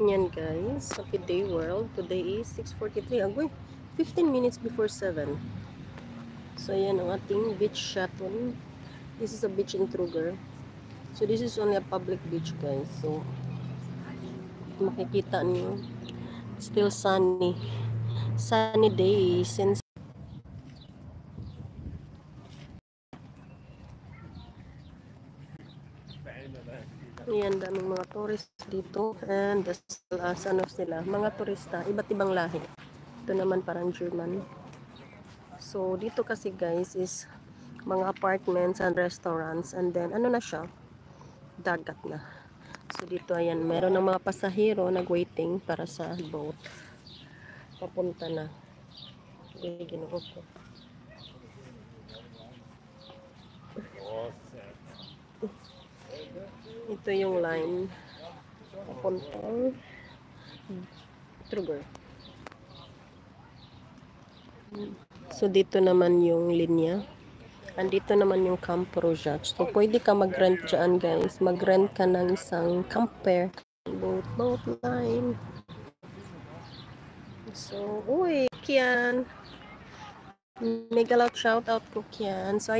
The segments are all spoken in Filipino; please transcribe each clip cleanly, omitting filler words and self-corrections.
Yan guys, Happy Day World. Today is 6:43. Agoy, 15 minutes before 7. So yan ang ating beach shuttle. This is a beach in Kruger. So this is only a public beach guys. So makikita niyo, still sunny. Sunny day since yan, daming mga tourist dito. And ano sila, mga turista, iba't ibang lahi. Ito naman parang German. So dito kasi guys is mga apartments and restaurants, and then ano na siya, dagat na. So dito ayan, meron ng mga pasahero nag-waiting para sa boat. Papunta na. Ginoo ko. Ito yung line papuntang Kruger. So dito naman yung linya. Andito naman yung Camp Rojak. So pwede ka mag-rent dyan guys. Mag-rent ka ng isang camper. Boat line. So, uy, Kian. Mega loud shout out ko Kian. So,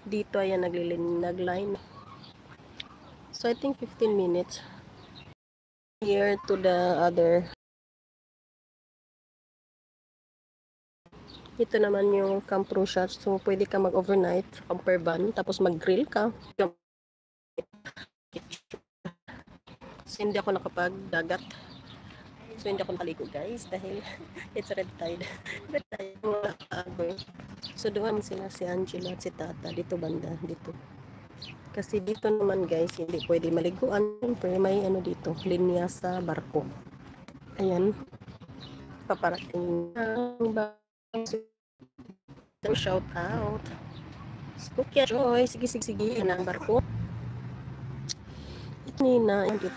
dito ayan nagline. So, I think 15 minutes. Here to the other. Ito naman yung Camp Rojak. So, pwede ka mag-overnight sa camper van. Tapos mag-grill ka. So, hindi ako nakapag-dagat. So, hindi ako nakaligo guys. Dahil it's red tide. Red tide. Wala ka agoy. So, doon sila si Angela at si Tata. Dito banda. Dito. Kasi dito naman guys, hindi pwede maliguan. Siyempre, may ano dito. Linya sa barko. Ayan. Paparating ang shout out. Spooky Joy. Sige. Yan ang barko. Ito na. Dito.